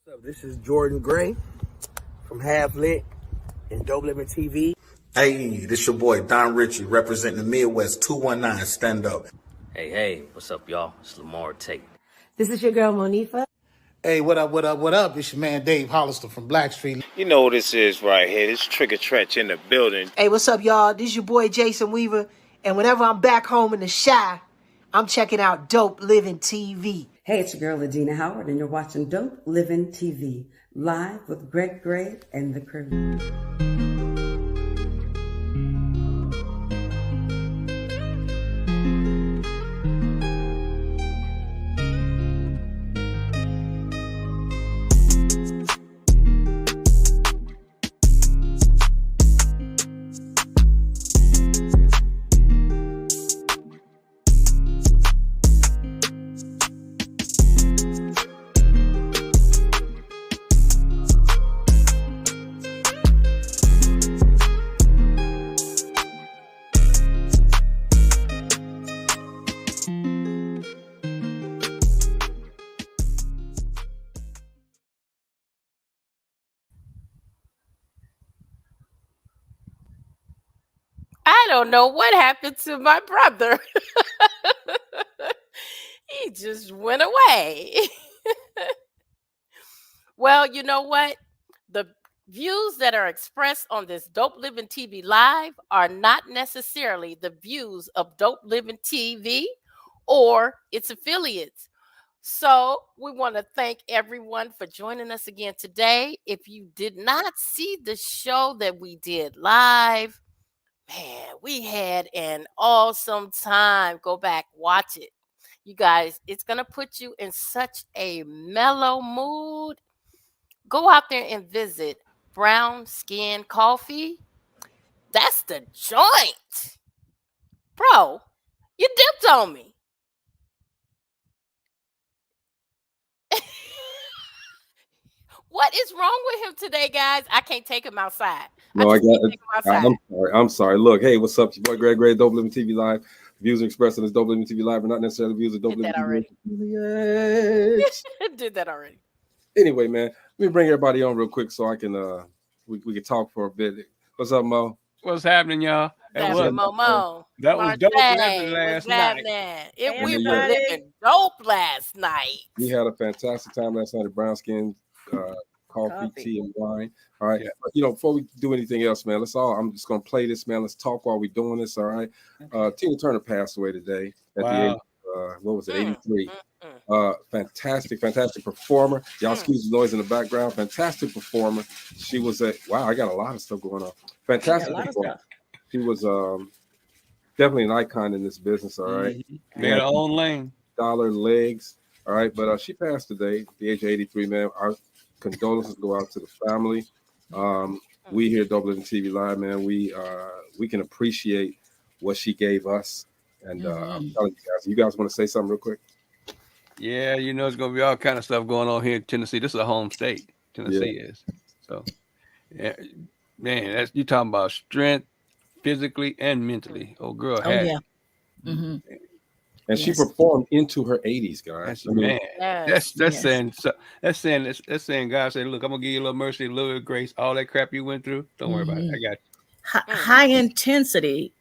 What's up? This is Jordan Gray from Half Lit and Dope Living TV. Hey, this your boy Don Ritchie representing the Midwest 219 Stand Up. Hey, what's up, y'all? It's Lamar Tate. This is your girl, Monifa. Hey, what up? It's your man Dave Hollister from Blackstreet. You know what this is right here. This Trigger Trench in the building. Hey, what's up, y'all? This is your boy Jason Weaver. And whenever I'm back home in the Chi, I'm checking out Dope Living TV. Hey, it's your girl, Adina Howard, and you're watching Dope Living TV, live with Greg Gray and the crew. I don't know what happened to my brother. He just went away. Well, you know what? The views that are expressed on this Dope Living TV Live are not necessarily the views of Dope Living TV or its affiliates. So we want to thank everyone for joining us again today. If you did not see the show that we did live, man, we had an awesome time. Go back, watch it. You guys, it's going to put you in such a mellow mood. Go out there and visit Brown Skin Coffee. That's the joint. Bro, you dipped on me. What is wrong with him today, guys? I can't take him outside. No, I'm sorry. Look, hey, what's up? It's your boy Greg Gray, Dope Living TV Live. Views expressed on this Dope Living TV Live are not necessarily views of Dope Living TV. Did that already. Anyway, man, let me bring everybody on real quick so I can we can talk for a bit. What's up, Mo? What's happening, y'all? That's Mo. That was dope last night. We were living dope last night. We had a fantastic time last night at Brown Skin Coffee, tea, and wine. All right. Yeah. But, before we do anything else, man, I'm just going to play this, man. Let's talk while we're doing this. All right. Tina Turner passed away today at the age of, 83. Fantastic performer. Y'all excuse the noise in the background. Fantastic performer. She was I got a lot of stuff going on. Fantastic performer. She was definitely an icon in this business. All right. They had her own lane. Dollar legs. All right. But she passed today at the age of 83, man. Our condolences go out to the family. We here at Dope Living TV Live, man, we can appreciate what she gave us. And I'm telling you guys want to say something real quick? Yeah, it's going to be all kind of stuff going on here in Tennessee. This is a home state. Tennessee is. So, yeah, man, you talking about strength physically and mentally. Oh, girl. Mm-hmm. And she performed into her 80s, guys. That's saying God said, look, I'm gonna give you a little mercy, a little bit of grace, all that crap you went through. Don't worry about it. I got you. High intensity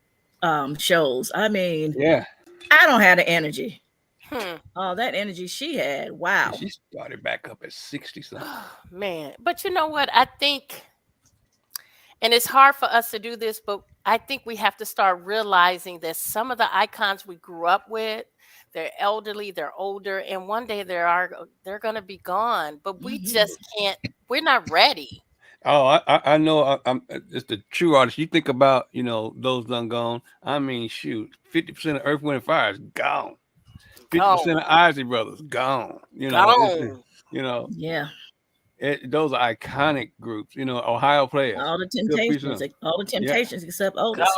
shows. I mean, I don't have the energy. All that energy she had. Wow. She started back up at 60 something. Man, but you know what? I think, and it's hard for us to do this, but I think we have to start realizing that some of the icons we grew up with, they're elderly, they're older, and one day they're going to be gone. But we just can't. We're not ready. Oh, I know. I'm just the true artist. You think about those done gone. I mean, shoot, 50% of Earth, Wind, and Fire is gone. 50% of Isley Brothers gone. Gone. Yeah. Those are iconic groups, Ohio Players. All the Temptations, except Otis.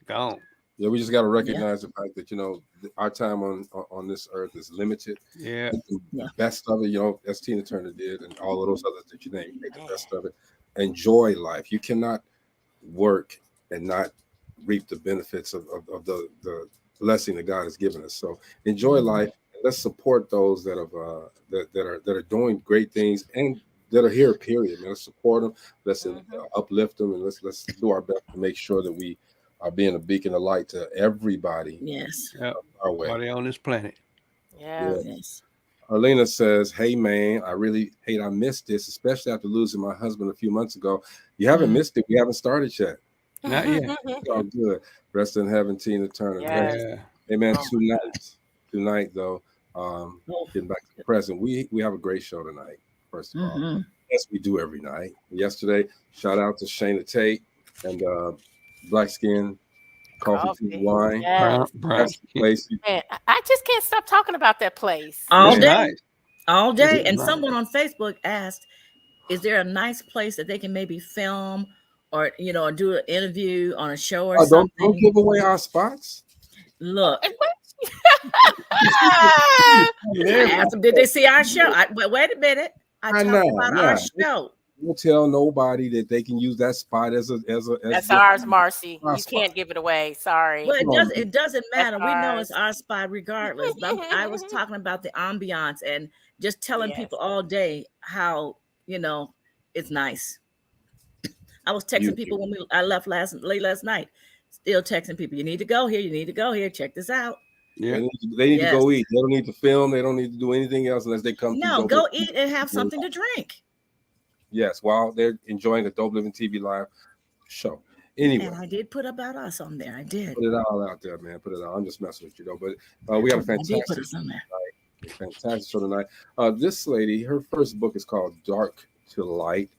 Gone. Yeah, we just got to recognize the fact that our time on this earth is limited. Yeah. The best of it, as Tina Turner did, and all of those others that you named, make the best of it. Enjoy life. You cannot work and not reap the benefits of the blessing that God has given us. So enjoy life let's support those that have that are doing great things and that are here. Period. Man, let's support them. Let's uplift them, and let's do our best to make sure that we are being a beacon of light to everybody. Yes. Our way. Everybody on this planet. Yes. Arlena says, "Hey man, I really hate I missed this, especially after losing my husband a few months ago. You haven't missed it. We haven't started yet. Not yet. It's all good. Rest in heaven, Tina Turner. Yeah. Hey man, tonight though, getting back to the present, we have a great show tonight. First of all, as we do every night. Yesterday, shout out to Shayna Tate and Black Skin Coffee Tea Wine. Yes. That's the place. Man, I just can't stop talking about that place. All day. Nice. All day. It's And nice. someone on Facebook asked, is there a nice place that they can maybe film or, do an interview on a show or something? Don't give away our spots. Look. I asked them, did they see our show? Wait a minute. I talked about our show. Don't tell nobody that they can use that spot as That's ours, Marcy. You can't give it away. Sorry. Well, it doesn't matter. We know it's our spot regardless. But I was talking about the ambiance and just telling people all day how, it's nice. I was texting people when I left late last night. Still texting people. You need to go here. You need to go here. Check this out. Yeah, they need to go eat. They don't need to film. They don't need to do anything else unless they come. No, go eat and have something to drink. Yes, while they're enjoying a Dope Living TV live show. Anyway, and I did put about us on there. I did put it all out there, man. Put it out. I'm just messing with you though, but we got a fantastic, fantastic show tonight. This lady, her first book is called Dark to Light,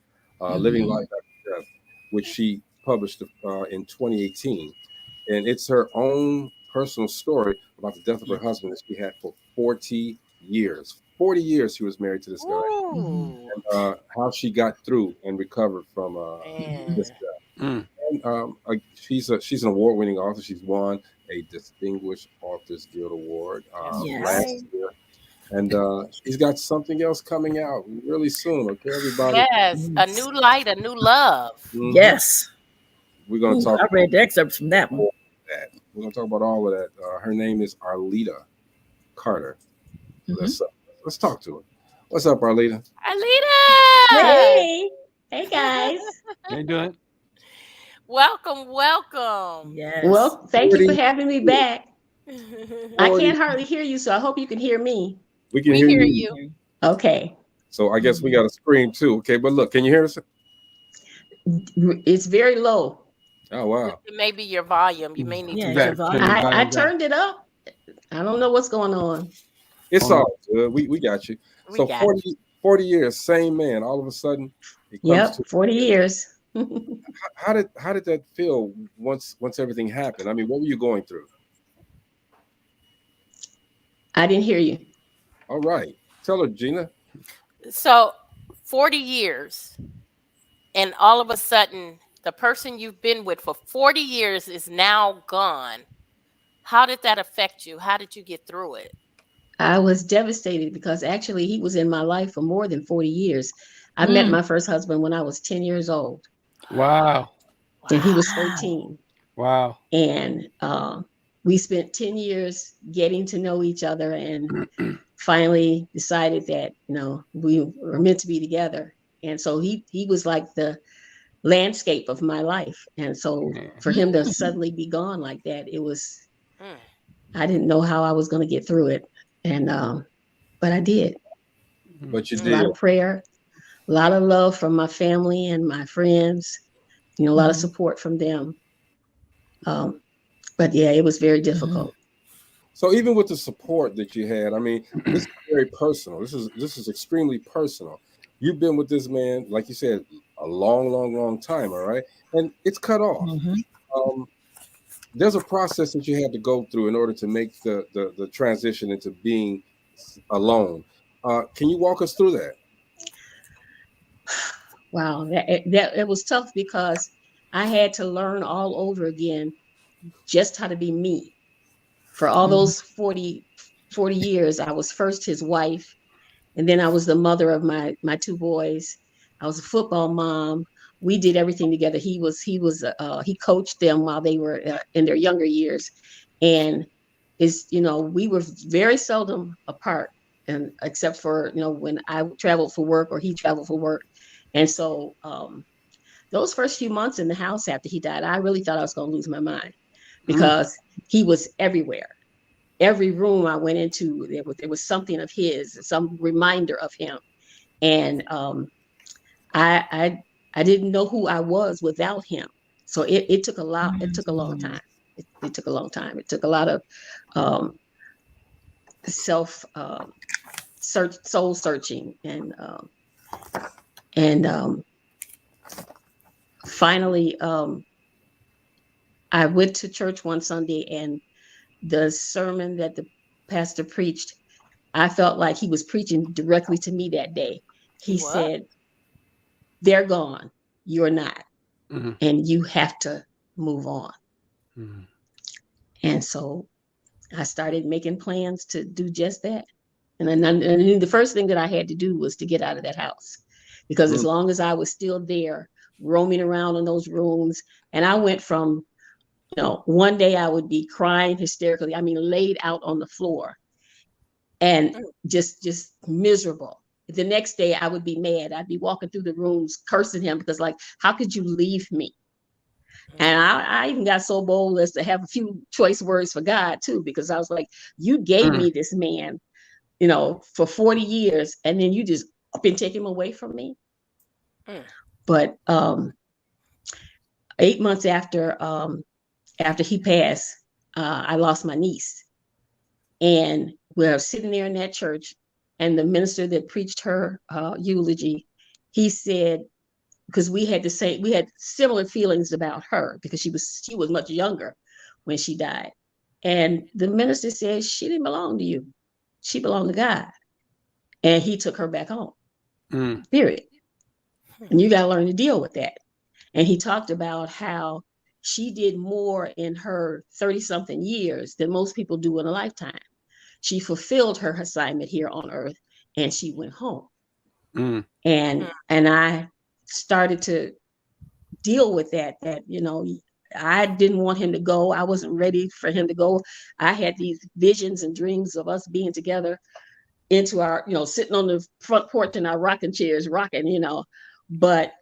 Living Life After Death, which she published in 2018, and it's her own personal story about the death of her husband that she had for 40 years. 40 years she was married to this guy, and how she got through and recovered from this guy. And she's an award-winning author. She's won a Distinguished Authors Guild Award last year, and she's got something else coming out really soon. Okay, everybody. Yes, a new light, a new love. Yes, we're gonna talk. I read the excerpts from that one. We're gonna talk about all of that. Her name is Arlita Carter. Let's talk to her. What's up, Arlita? Arlita! Hey guys. How you doing? Welcome. Yes. Well, thank you for having me back. I can't hardly hear you, so I hope you can hear me. We can hear you. Okay. So I guess we got a screen too. Okay, but look, can you hear us? It's very low. Oh wow. It may be your volume. You may need to. I turned it up. I don't know what's going on. It's all good. We got you. So 40 years, same man. All of a sudden, yep, 40 years. How did that feel once everything happened? I mean, what were you going through? I didn't hear you. All right, tell her, Gina. So 40 years, and all of a sudden, the person you've been with for 40 years is now gone. How did that affect you? How did you get through it? I was devastated because actually he was in my life for more than 40 years. I met my first husband when I was 10 years old. Wow. And he was 13. Wow. And we spent 10 years getting to know each other and finally decided that, we were meant to be together. And so he was like the landscape of my life. And so for him to suddenly be gone like that, it was, I didn't know how I was going to get through it. And, but I did. But you did. A lot of prayer, a lot of love from my family and my friends, a lot of support from them. But yeah, it was very difficult. So even with the support that you had, I mean, this is very personal. This is extremely personal. You've been with this man, like you said, a long time, all right? And it's cut off. There's a process that you had to go through in order to make the transition into being alone. Can you walk us through that? Wow, it was tough because I had to learn all over again just how to be me. For all those 40 years, I was first his wife, and then I was the mother of my two boys. I was a football mom. We did everything together. He coached them while they were in their younger years, and is, we were very seldom apart, and except for, when I traveled for work or he traveled for work. And so those first few months in the house after he died, I really thought I was going to lose my mind, because he was everywhere. Every room I went into, there was something of his, some reminder of him. And I didn't know who I was without him. So it took a lot. It took a long time. It took a long time. It took a lot of soul searching, and finally I went to church one Sunday, and the sermon that the pastor preached, I felt like he was preaching directly to me that day. He said, "They're gone, you're not, and you have to move on." And so I started making plans to do just that. And then the first thing that I had to do was to get out of that house, because as long as I was still there, roaming around in those rooms, and I went from, one day I would be crying hysterically, laid out on the floor and just miserable. The next day I would be mad. I'd be walking through the rooms cursing him, because how could you leave me? And I even got so bold as to have a few choice words for God too, because I was like, you gave me this man, for 40 years, and then you just up and take him away from me. But 8 months after he passed, I lost my niece. And we're sitting there in that church, and the minister that preached her eulogy, he said, because we had similar feelings about her, because she was much younger when she died. And the minister said, she didn't belong to you. She belonged to God. And he took her back home, period. And you got to learn to deal with that. And he talked about how she did more in her 30-something years than most people do in a lifetime. She fulfilled her assignment here on earth, and she went home. And I started to deal with that, I didn't want him to go. I wasn't ready for him to go. I had these visions and dreams of us being together into our, sitting on the front porch in our rocking chairs, rocking, but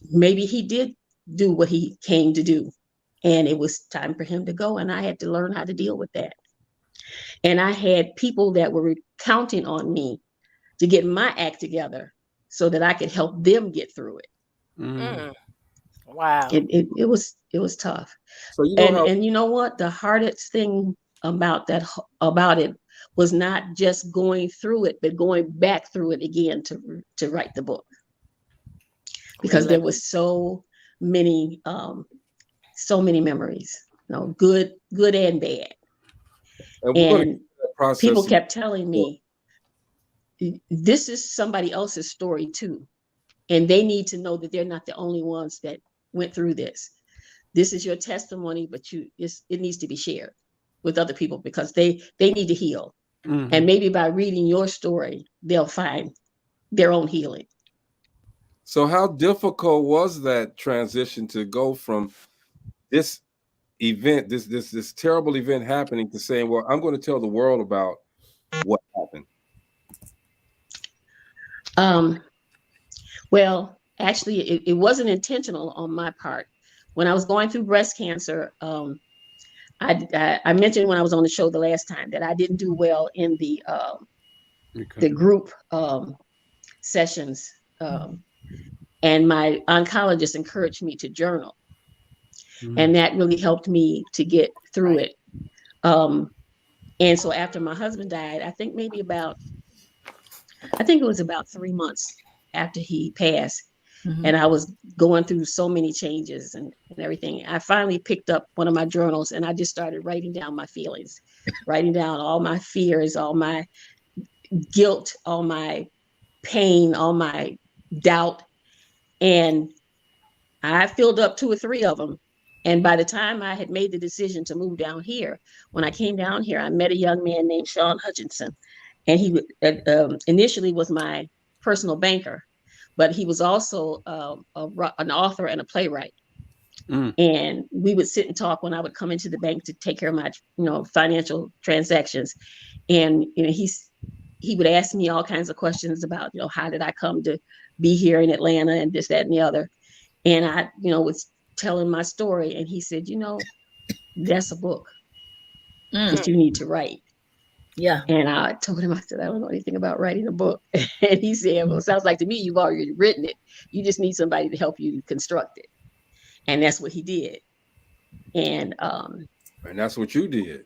maybe he did do what he came to do, and it was time for him to go. And I had to learn how to deal with that. And I had people that were counting on me to get my act together so that I could help them get through it. Wow. It was tough. So and you know what? The hardest thing about it was not just going through it, but going back through it again to write the book, because there was so many memories, good and bad. And people kept telling me, this is somebody else's story too, and they need to know that they're not the only ones that went through this. This is your testimony, but it needs to be shared with other people, because they need to heal. And maybe by reading your story, they'll find their own healing. So how difficult was that transition to go from this event, this terrible event happening, to saying, well, I'm going to tell the world about what happened? Well, actually, it wasn't intentional on my part. When I was going through breast cancer, I mentioned when I was on the show the last time that I didn't do well in the group sessions, and my oncologist encouraged me to journal, and that really helped me to get through it. And so after my husband died, I think it was about 3 months after he passed, and I was going through so many changes and everything. I finally picked up one of my journals, and I just started writing down my feelings, writing down all my fears, all my guilt, all my pain, all my doubt. And I filled up 2 or 3 of them. And by the time I had made the decision to move down here, when I came down here, I met a young man named Sean Hutchinson. And he initially was my personal banker, but he was also an author and a playwright. And we would sit and talk when I would come into the bank to take care of my, financial transactions. And, he would ask me all kinds of questions about, how did I come to be here in Atlanta and this, that, and the other. And I, was telling my story, and he said, that's a book that you need to write. Yeah. And I told him, I said, I don't know anything about writing a book. And he said, well, it sounds like to me you've already written it. You just need somebody to help you construct it. And that's what he did. And that's what you did.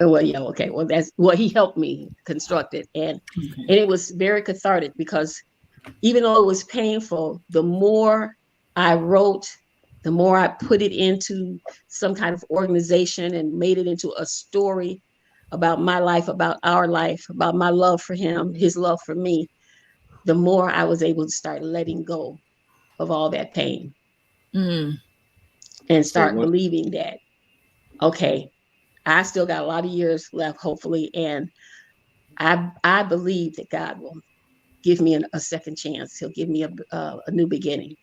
Well, yeah, okay. Well, he helped me construct it. And it was very cathartic, because even though it was painful, the more I wrote, the more I put it into some kind of organization and made it into a story about my life, about our life, about my love for him, his love for me, the more I was able to start letting go of all that pain and start believing that, okay, I still got a lot of years left, hopefully. And I believe that God will give me a second chance. He'll give me a new beginning.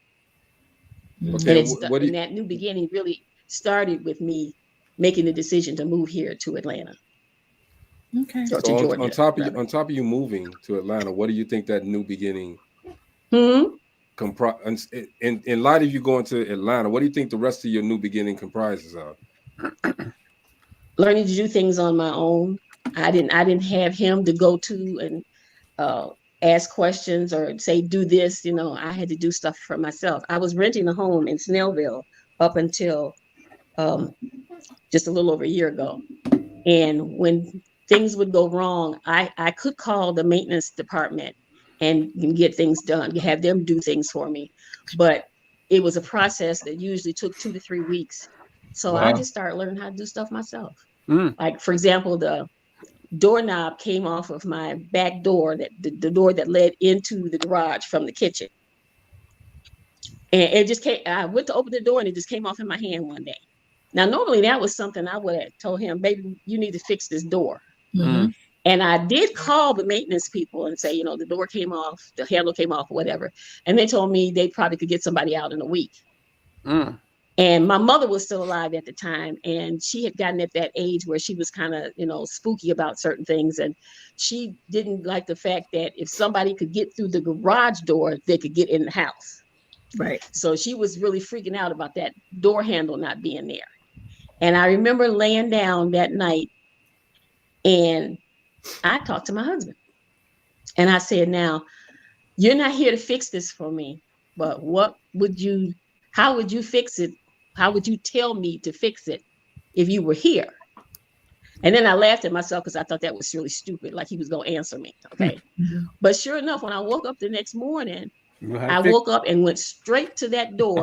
Okay. And that new beginning really started with me making the decision to move here to Atlanta. Okay. So Georgia, on top of you moving to Atlanta, what do you think that new beginning comprise? In light of you going to Atlanta, what do you think the rest of your new beginning comprises of? Learning to do things on my own. I didn't have him to go to and ask questions or say, do this. I had to do stuff for myself. I was renting a home in Snellville up until just a little over a year ago. And when things would go wrong, I could call the maintenance department and get things done, have them do things for me. But it was a process that usually took 2 to 3 weeks. So I just started learning how to do stuff myself. Like, for example, the doorknob came off of my back door, the door that led into the garage from the kitchen. And it just came, I went to open the door and it just came off in my hand one day. Now, normally that was something I would have told him, baby, you need to fix this door. And I did call the maintenance people and say, the door came off, the handle came off, or whatever. And they told me they probably could get somebody out in a week. And my mother was still alive at the time, and she had gotten at that age where she was kind of, spooky about certain things. And she didn't like the fact that if somebody could get through the garage door, they could get in the house. Right. So she was really freaking out about that door handle not being there. And I remember laying down that night, and I talked to my husband. And I said, now, you're not here to fix this for me, but how would you fix it? How would you tell me to fix it if you were here? And then I laughed at myself because I thought that was really stupid, like he was going to answer me. Okay. But sure enough, when I woke up the next morning, I woke up and went straight to that door.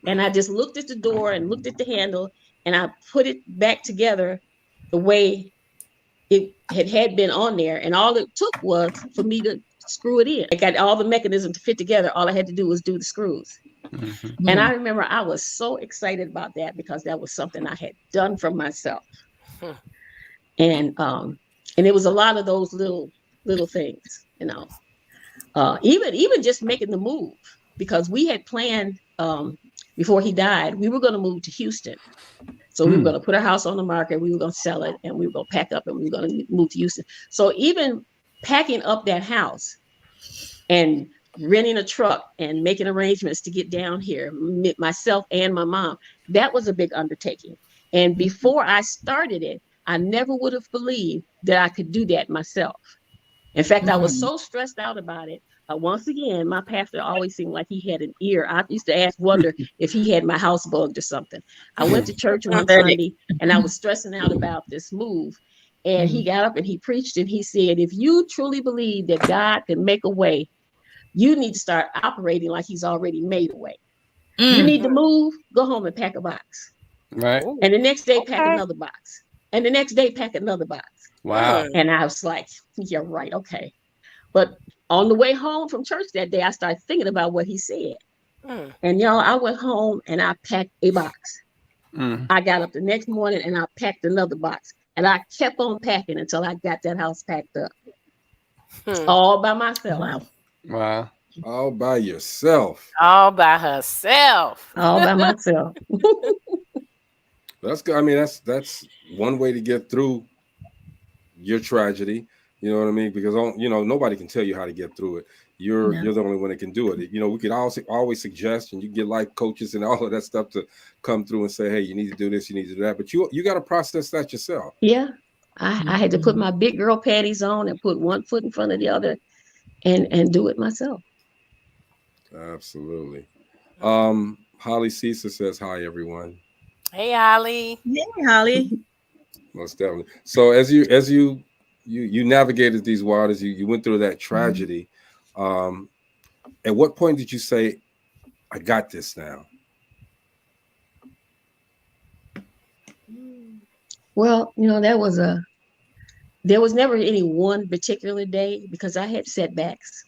And I just looked at the door and looked at the handle, and I put it back together the way it had been on there. And all it took was for me to screw it in. I got all the mechanism to fit together. All I had to do was do the screws. And I remember I was so excited about that, because that was something I had done for myself. And it was a lot of those little things, even just making the move, because we had planned before he died, we were going to move to Houston. So we were going to put our house on the market, we were going to sell it, and we were going to pack up and we were going to move to Houston. So even packing up that house and renting a truck and making arrangements to get down here, myself and my mom, that was a big undertaking. And before I started it, I never would have believed that I could do that myself. In fact, I was so stressed out about it. Once again, my pastor always seemed like he had an ear. I used to wonder if he had my house bugged or something. I went to church one Sunday and I was stressing out about this move. And he got up and he preached, and he said, if you truly believe that God can make a way, you need to start operating like he's already made a way. You need to move, go home and pack a box. Right. And the next day, pack another box. And the next day, pack another box. Wow. And I was like, you're right. Okay. But on the way home from church that day, I started thinking about what he said. And y'all, I went home and I packed a box. I got up the next morning and I packed another box. And I kept on packing until I got that house packed up. All by myself. Wow. All by yourself. All by herself. All by myself. That's good. I mean, that's one way to get through your tragedy. You know what I mean? Because nobody can tell you how to get through it. You're the only one that can do it. We could always suggest, and you get life coaches and all of that stuff to come through and say, hey, you need to do this, you need to do that. But you got to process that yourself. Yeah. I had to put my big girl panties on and put one foot in front of the other and do it myself. Absolutely. Holly Cesar says hi, everyone. Hey, Holly. Hey, Holly. Most definitely. So as you navigated these waters, you went through that tragedy. At what point did you say, I got this now? Well, there was never any one particular day because I had setbacks,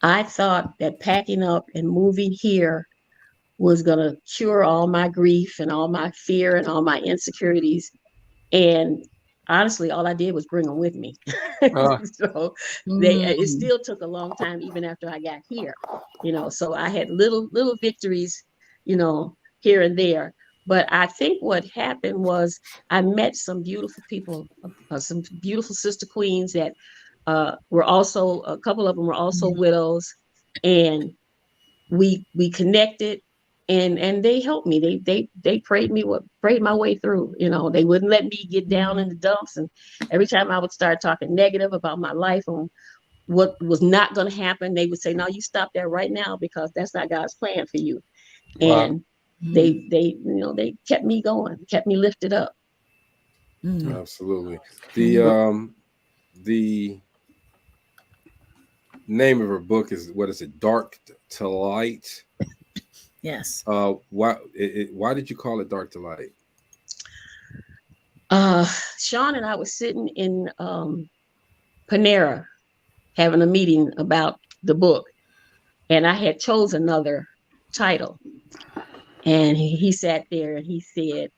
I thought that packing up and moving here was going to cure all my grief and all my fear and all my insecurities. And honestly, all I did was bring them with me. So it still took a long time, even after I got here, so I had little victories, here and there. But I think what happened was I met some beautiful people, some beautiful sister queens that were also, a couple of them were also widows, and we connected, and they helped me. They prayed my way through. They wouldn't let me get down in the dumps, and every time I would start talking negative about my life and what was not going to happen, they would say, "No, you stop that right now because that's not God's plan for you." Wow. And they kept me going, kept me lifted up. Absolutely. The name of her book is, what is it? Dark to Light. Yes. Why did you call it Dark to Light? Sean and I were sitting in Panera having a meeting about the book, and I had chosen another title. And he sat there and he said,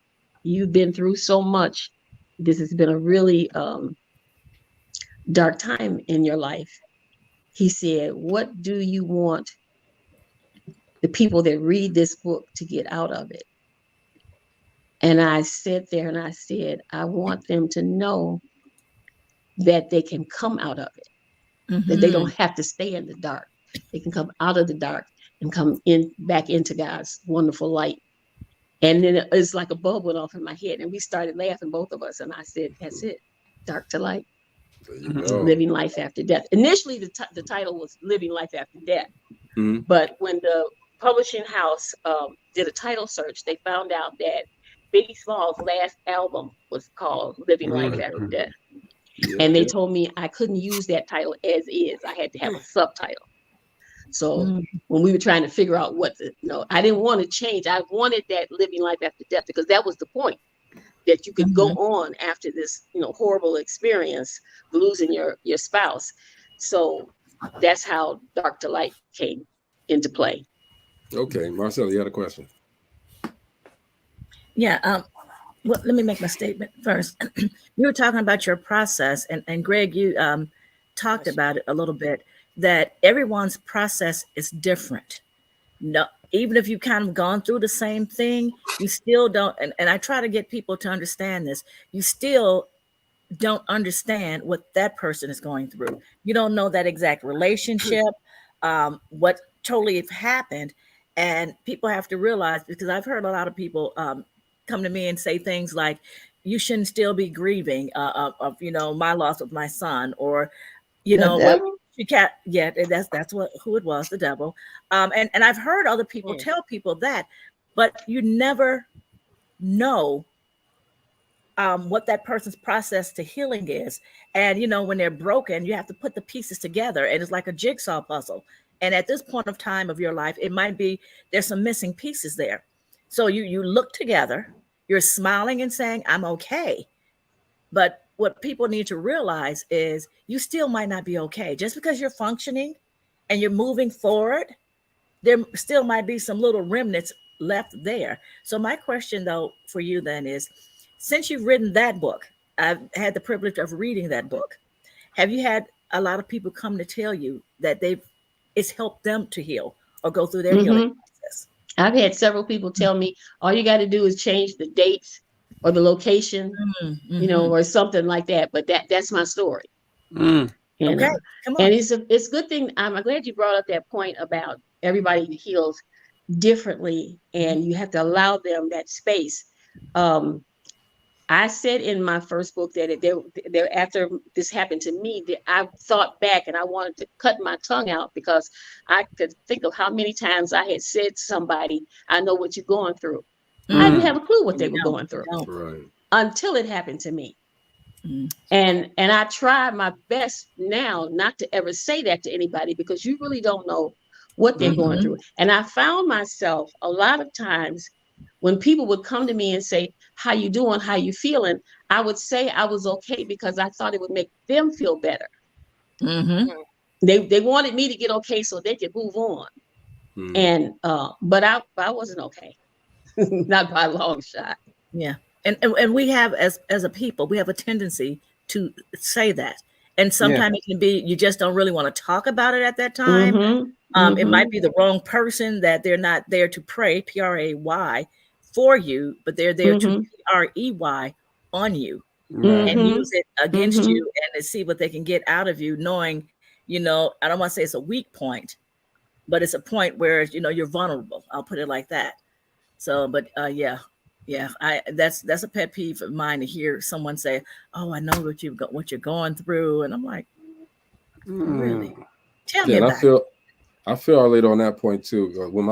"You've been through so much. This has been a really dark time in your life." He said, "What do you want the people that read this book to get out of it?" And I sat there and I said, "I want them to know that they can come out of it, that they don't have to stay in the dark. They can come out of the dark and come back into God's wonderful light." And then it's like a bulb went off in my head, and we started laughing, both of us. And I said, "That's it, Dark to Light, Living Life After Death." Initially, the title was Living Life After Death. But when the publishing house did a title search, they found out that Biggie Small's last album was called Living Life After Death. And they told me I couldn't use that title as is. I had to have a subtitle. So when we were trying to figure out I didn't want to change. I wanted that Living Life After Death because that was the point, that you could go on after this, horrible experience, losing your spouse. So that's how Dark to Light came into play. Okay, Marcella, you had a question. Yeah. Well, let me make my statement first. You were talking about your process, and Greg, you talked about it a little bit, that everyone's process is different. No, even if you've kind of gone through the same thing, you still don't, and I try to get people to understand this, you still don't understand what that person is going through. You don't know that exact relationship, what totally happened. And people have to realize, because I've heard a lot of people come to me and say things like, "You shouldn't still be grieving of my loss of my son," or you can't. Yeah, that's who it was, the devil. And I've heard other people tell people that, but you never know what that person's process to healing is. And when they're broken, you have to put the pieces together, and it's like a jigsaw puzzle. And at this point of time of your life, it might be there's some missing pieces there. So you look together, you're smiling and saying, "I'm okay." But what people need to realize is you still might not be okay. Just because you're functioning and you're moving forward, there still might be some little remnants left there. So my question, though, for you then is, since you've written that book, I've had the privilege of reading that book. Have you had a lot of people come to tell you that it's helped them to heal or go through their healing process. I've had several people tell me all you got to do is change the dates or the location, you know, or something like that. But that's my story. And, Okay, come on. And it's a good thing. I'm glad you brought up that point about everybody heals differently, and you have to allow them that space. I said in my first book that there after this happened to me, that I thought back and I wanted to cut my tongue out because I could think of how many times I had said to somebody, I know what you're going through. I didn't have a clue what they were going through until it happened to me. And I try my best now not to ever say that to anybody because you really don't know what they're going through. And I found myself a lot of times when people would come to me and say, how you doing? How you feeling? I would say I was okay because I thought it would make them feel better. They wanted me to get okay so they could move on. And but I wasn't okay. Not by a long shot. Yeah. And we have as a people, we have a tendency to say that. And sometimes it can be you just don't really want to talk about it at that time. It might be the wrong person that they're not there to pray, P-R-A-Y, for you, but they're there to P-R-E-Y on you and use it against you and to see what they can get out of you, knowing, you know, I don't want to say it's a weak point, but it's a point where, you know, you're vulnerable. I'll put it like that. So, but yeah, that's a pet peeve of mine to hear someone say, "Oh, I know what you're going through," and I'm like, really? Tell me about it. I feel Arlita on that point too. When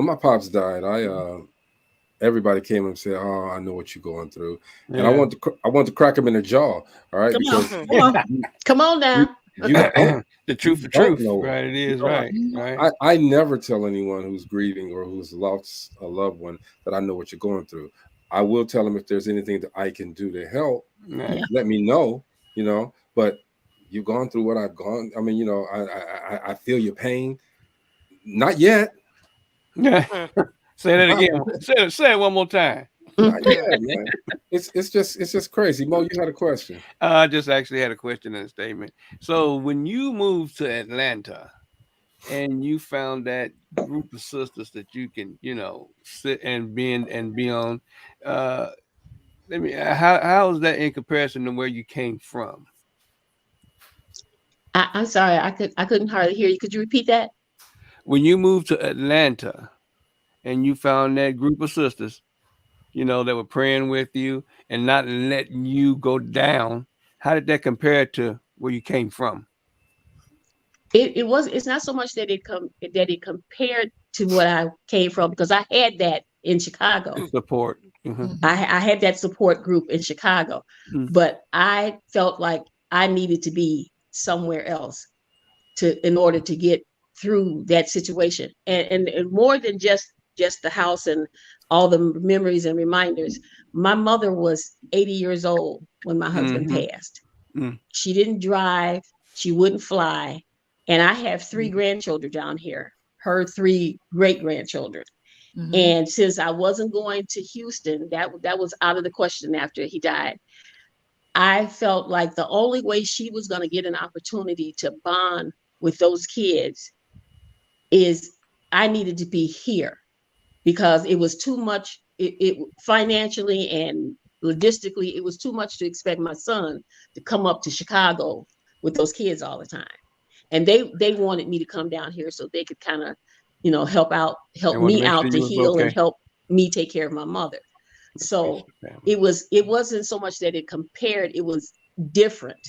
my pops died, everybody came and said, "Oh, I know what you're going through," and I want to crack him in the jaw. All right, Come on now. The truth, right? It is right. I never tell anyone who's grieving or who's lost a loved one that I know what you're going through. I will tell them if there's anything that I can do to help. Let me know. You know, but you've gone through what I've gone. I mean, you know, I feel your pain. Not yet. Say that again. Say it one more time. Not yet, man. It's just crazy. Mo, you had a question. I just actually had a question and a statement. So when you moved to Atlanta and you found that group of sisters that you can, you know, sit and be on, how is that in comparison to where you came from? I'm sorry, I couldn't hardly hear you. Could you repeat that? When you moved to Atlanta and you found that group of sisters, you know, that were praying with you and not letting you go down, how did that compare to where you came from? It's not so much that it compared to what I came from, because I had that in Chicago. Support. I had that support group in Chicago, but I felt like I needed to be somewhere else in order to get through that situation, and more than just the house and all the memories and reminders. My mother was 80 years old when my husband passed. She didn't drive, she wouldn't fly, and I have 3 grandchildren down here, her 3 great-grandchildren. And since I wasn't going to Houston, that was out of the question after he died. I felt like the only way she was going to get an opportunity to bond with those kids is I needed to be here, because it was too much. It financially and logistically, it was too much to expect my son to come up to Chicago with those kids all the time. And they wanted me to come down here so they could kind of, you know, help me out to heal and help me take care of my mother. So it wasn't so much that it compared, it was different.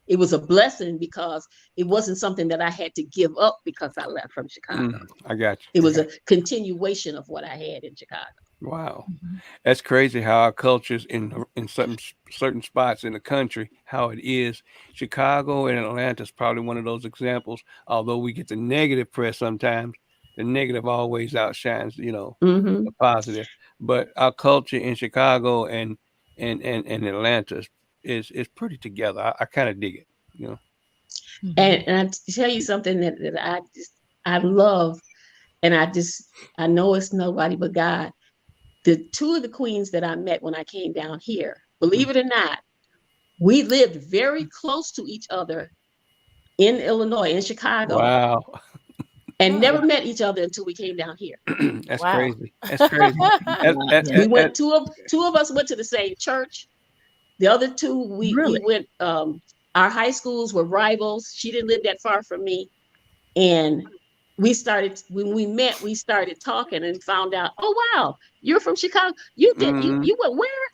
It was a blessing because it wasn't something that I had to give up because I left from Chicago. I got you. It was a continuation of what I had in Chicago. Wow. That's crazy how our cultures in certain spots in the country, how it is. Chicago and Atlanta is probably one of those examples. Although we get the negative press sometimes, the negative always outshines, you know, the positive. But our culture in Chicago and Atlanta is pretty together. I kind of dig it, you know. And I tell you something that I love, and I know it's nobody but God. The 2 of the queens that I met when I came down here, believe it or not, we lived very close to each other in Illinois, in Chicago. Wow. And never met each other until we came down here. That's crazy. That's crazy. We went, two of us went to the same church. The other two, we went, our high schools were rivals. She didn't live that far from me. And when we met, we started talking and found out, oh, wow, you're from Chicago. You went where?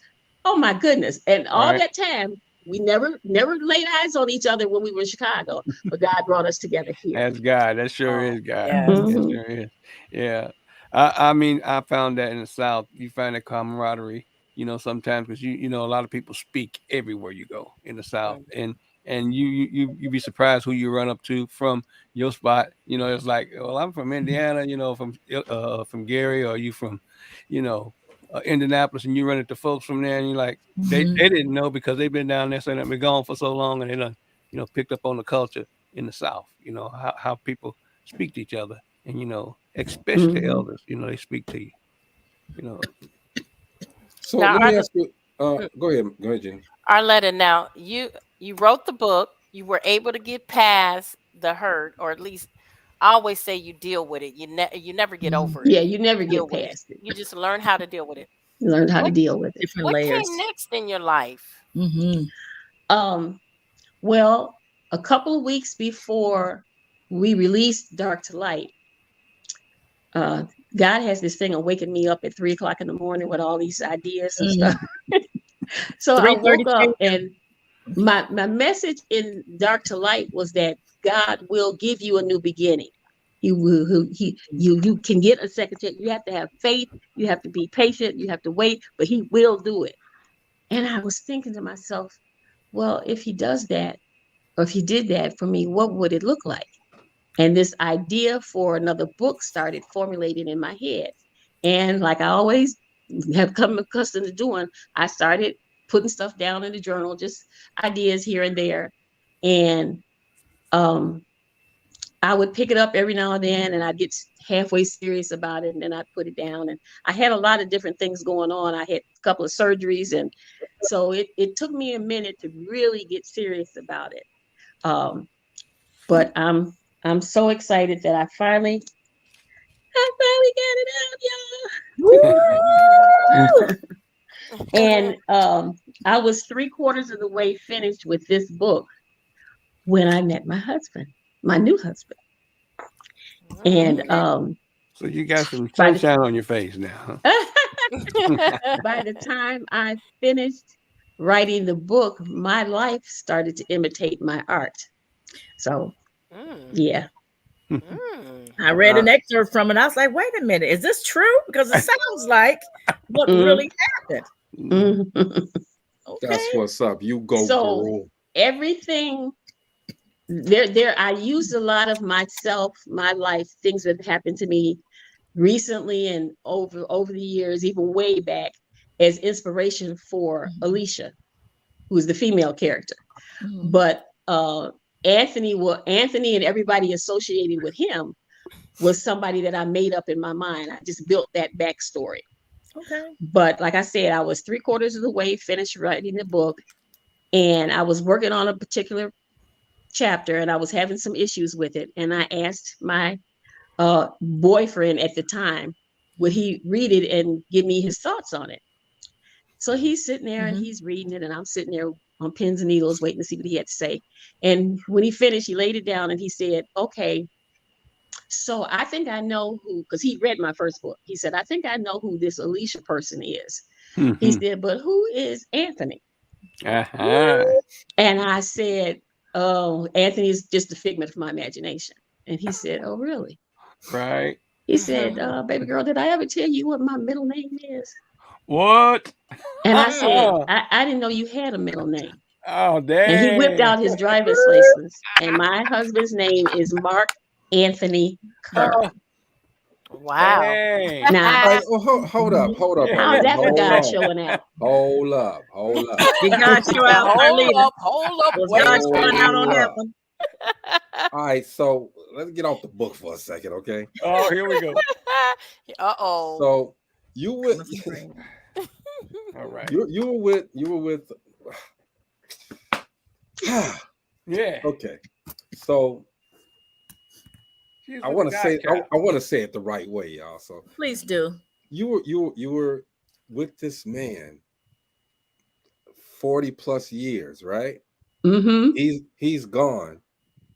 Oh, my goodness. And all that time, we never laid eyes on each other when we were in Chicago, but God brought us together here. That's God. That sure is God. Yeah. That sure is. Yeah. I mean, I found that in the South, you find that camaraderie, you know, sometimes because you know, a lot of people speak everywhere you go in the South, and you be surprised who you run up to from your spot. You know, it's like, well, I'm from Indiana, you know, from Gary, or you from, you know, Indianapolis, and you run into folks from there, and you're like, they didn't know because they've been down there, so they've been gone for so long, and they done, you know, picked up on the culture in the South. You know how people speak to each other, and you know, especially elders. You know, they speak to you. You know. So now, let me ask you. Go ahead, Jen. Arlita, now you wrote the book. You were able to get past the hurt, or at least I always say you deal with it. You never get over it. Yeah, you never get past it. You just learn how to deal with it. You learn how to deal with it. Different what layers. came next in your life? Well, a couple of weeks before we released Dark to Light, God has this thing of waking me up at 3 o'clock in the morning with all these ideas and stuff. So I woke up, and my message in Dark to Light was that God will give you a new beginning. You can get a second chance. You have to have faith. You have to be patient. You have to wait, but He will do it. And I was thinking to myself, well, if He does that, or if He did that for me, what would it look like? And this idea for another book started formulating in my head. And like I always have come accustomed to doing, I started putting stuff down in the journal, just ideas here and there. And I would pick it up every now and then, and I'd get halfway serious about it, and then I'd put it down. And I had a lot of different things going on. I had a couple of surgeries, and so it took me a minute to really get serious about it. But I'm so excited that I finally got it out, y'all. And I was 3/4 of the way finished with this book when I met my husband, my new husband. And so you got some sunshine on your face now. By the time I finished writing the book, my life started to imitate my art. So yeah. I read an excerpt from it. I was like, wait a minute, is this true? Because it sounds like what really happened. Okay. That's what's up. You go. So girl. everything there, I used a lot of myself, my life, things that happened to me recently and over the years, even way back, as inspiration for Alicia, who's the female character. But Anthony and everybody associated with him was somebody that I made up in my mind. I just built that backstory. Okay. But like I said, I was 3/4 of the way finished writing the book, and I was working on a particular chapter, and I was having some issues with it. And I asked my boyfriend at the time, would he read it and give me his thoughts on it? So he's sitting there and he's reading it, and I'm sitting there on pins and needles waiting to see what he had to say. And when he finished, he laid it down and he said, okay, so I think I know who, because he read my first book. He said, I think I know who this Alicia person is. He said, but who is Anthony? And I said, oh, Anthony is just a figment of my imagination. And he said, oh, really? Right. He said, baby girl, did I ever tell you what my middle name is? What? And I said, I didn't know you had a middle name. Oh, damn. And he whipped out his driver's license. And my husband's name is Mark Anthony Carter. Wow. Now, hold up. How's that for God showing out? Hold up. Did God show out? Hold up. Was God showing out on that one? All right, so let's get off the book for a second, okay? Oh, here we go. Uh-oh. So you with all right. You were with Yeah. Okay. So I want to say it the right way, y'all. So Please do. You were with this man 40 plus years, right? Mm-hmm. He's gone.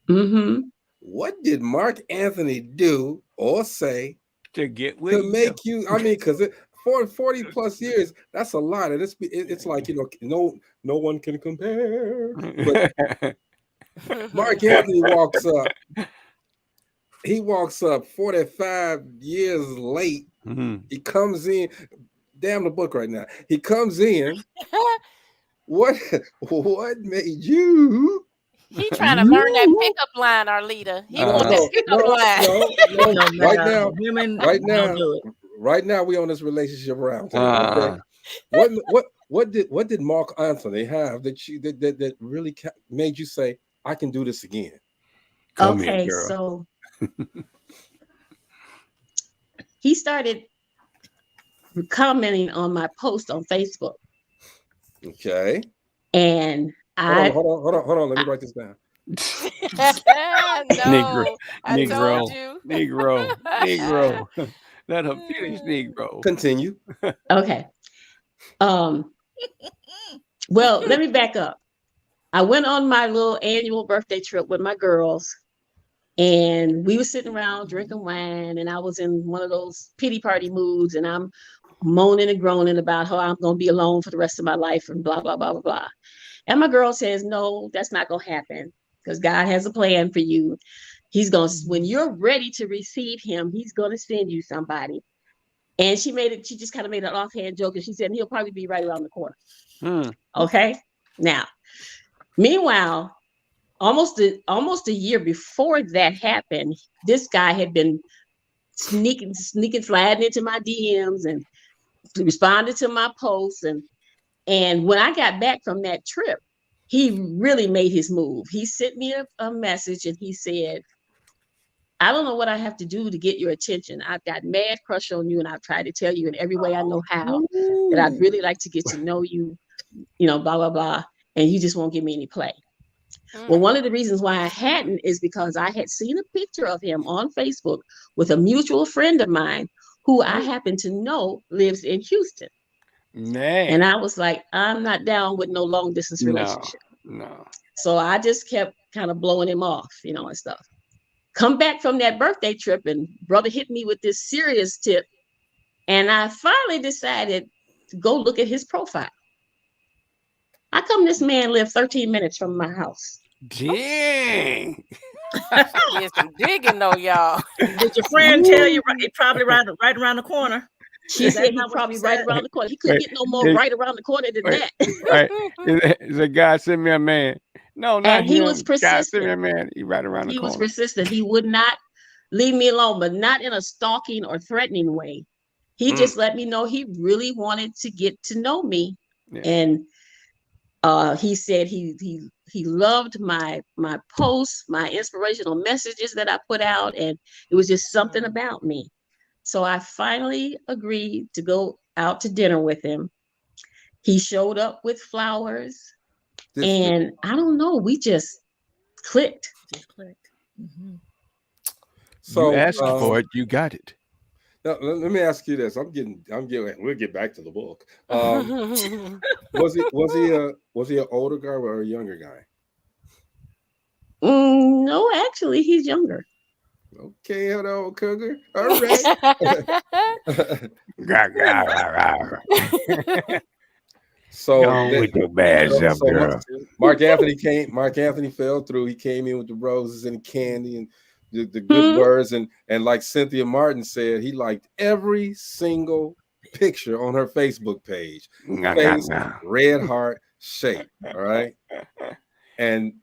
Mm-hmm. What did Mark Anthony do or say to get with to make you? I mean, because for 40 plus years, that's a lot, and it's like, you know, no one can compare. But Mark Anthony walks up. He walks up 45 years late. Mm-hmm. He comes in. Damn the book right now. He comes in. What made you? He trying to learn that pickup line, Arlita. He wants that pickup line. Right now, we on this relationship round. Okay? What did Mark Anthony have that really made you say, I can do this again? Come here, girl. So he started commenting on my post on Facebook. Okay. And hold on. Let me write this down. No, I told you. Negro. Let her finish, Negro. Continue. Okay. Well, let me back up. I went on my little annual birthday trip with my girls, and we were sitting around drinking wine, and I was in one of those pity party moods, and I'm moaning and groaning about how I'm going to be alone for the rest of my life and blah, blah, blah, blah, blah. And my girl says, no, that's not going to happen because God has a plan for you. He's going to, when you're ready to receive him, he's going to send you somebody. And she just kind of made an offhand joke, and she said, he'll probably be right around the corner. Okay. Now, meanwhile, almost a year before that happened, this guy had been sneaking, sliding into my DMs and responded to my posts. And when I got back from that trip, he really made his move. He sent me a message and he said, I don't know what I have to do to get your attention. I've got mad crush on you, and I've tried to tell you in every way I know how that I'd really like to get to know you, blah, blah, blah. And you just won't give me any play. Well, one of the reasons why I hadn't is because I had seen a picture of him on Facebook with a mutual friend of mine who I happen to know lives in Houston. Man. And I was like, I'm not down with no long distance relationship. No. So I just kept kind of blowing him off, and stuff. Come back from that birthday trip, and brother hit me with this serious tip. And I finally decided to go look at his profile. How come this man lived 13 minutes from my house? Dang. She did some digging though, y'all. Did your friend tell you it's probably right around the corner? She said he's probably right around the corner. He couldn't get no more right around the corner than that. Right. Is a guy send me a man? No, not and he him. was persistent. God, send me a man. He right around the corner. He was persistent. He would not leave me alone, but not in a stalking or threatening way. He just let me know he really wanted to get to know me. Yeah. And he said he loved my posts, my inspirational messages that I put out, and it was just something about me. So I finally agreed to go out to dinner with him. He showed up with flowers, and I don't know, we just clicked. Mm-hmm. So you asked for it, you got it. Now, let me ask you this. I'm getting. We'll get back to the book. Was he an older guy or a younger guy? No, actually, he's younger. Okay, hello, cougar. All right. So with your bad self, girl. Mark Anthony fell through. He came in with the roses and the candy and the good words, and like Cynthia Martin said, he liked every single picture on her Facebook page. Face, red heart shape. All right. And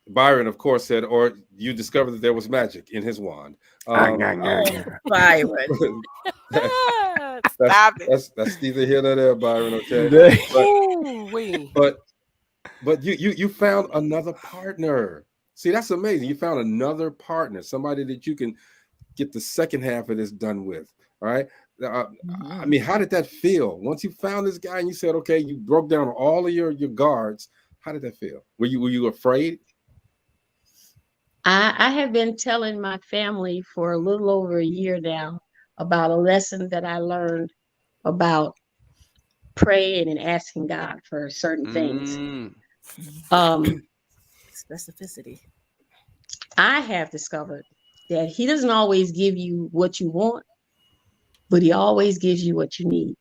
Byron, of course, said, or you discovered that there was magic in his wand. Byron. That's neither here nor there, Byron. Okay. But you found another partner. See, that's amazing. You found another partner, somebody that you can get the second half of this done with. All right. I mean, how did that feel once you found this guy and you said, okay, you broke down all of your guards? How did that feel? Were you afraid? I have been telling my family for a little over a year now about a lesson that I learned about praying and asking God for certain things. Specificity. I have discovered that He doesn't always give you what you want, but He always gives you what you need.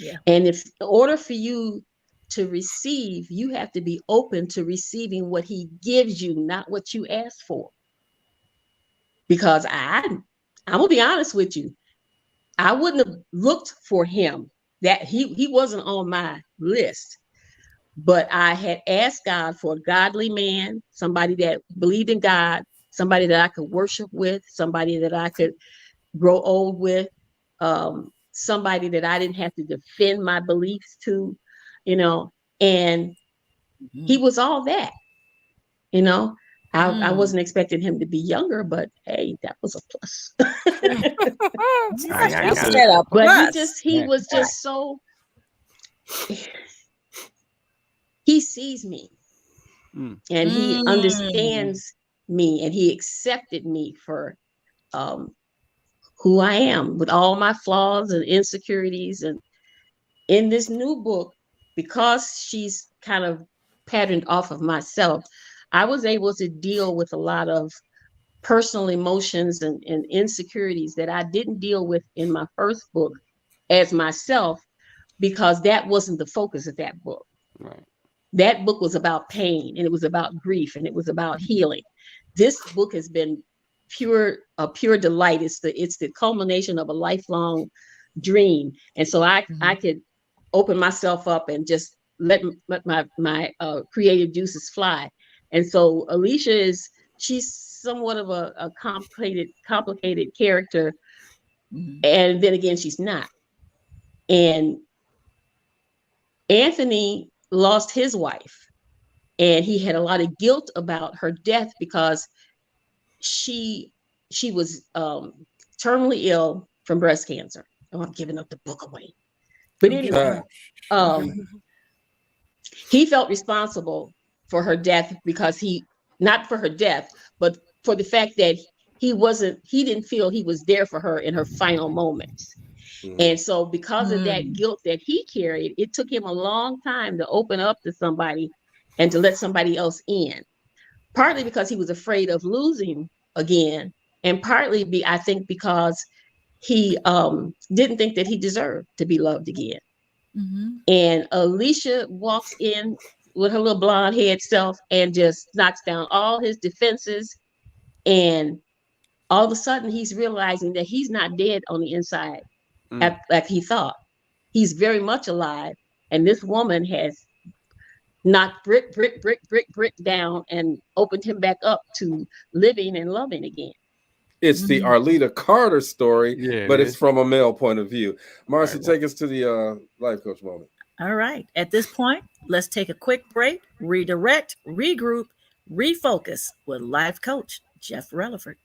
Yeah. And in order for you to receive, you have to be open to receiving what He gives you, not what you ask for. Because I'm gonna be honest with you, I wouldn't have looked for Him. That he wasn't on my list, but I had asked God for a godly man, somebody that believed in God, somebody that I could worship with, somebody that I could grow old with, somebody that I didn't have to defend my beliefs to, and he was all that, I wasn't expecting him to be younger, but hey, that was a plus. But he was just so, he sees me and he understands me and he accepted me for who I am with all my flaws and insecurities. And in this new book, because she's kind of patterned off of myself, I was able to deal with a lot of personal emotions and insecurities that I didn't deal with in my first book as myself, because that wasn't the focus of that book. Right. That book was about pain, and it was about grief, and it was about healing. This book has been a pure delight. It's the culmination of a lifelong dream. And so I could open myself up and just let my creative juices fly. And so Alicia she's somewhat of a complicated character. And then again, she's not. And Anthony lost his wife, and he had a lot of guilt about her death because she was terminally ill from breast cancer. Oh, I'm giving up the book away. But anyway, he felt responsible for her death because not for her death, but for the fact that he didn't feel he was there for her in her final moments. And so because of that guilt that he carried, it took him a long time to open up to somebody and to let somebody else in. Partly because he was afraid of losing again, and partly I think because he didn't think that he deserved to be loved again. And Alicia walks in with her little blonde head self and just knocks down all his defenses. And all of a sudden he's realizing that he's not dead on the inside like he thought. He's very much alive. And this woman has knocked brick down and opened him back up to living and loving again. It's the Arlita Carter story, but it's from a male point of view. Marcia, take us to the life coach moment. All right. At this point, let's take a quick break, redirect, regroup, refocus with life coach Jeff Relaford.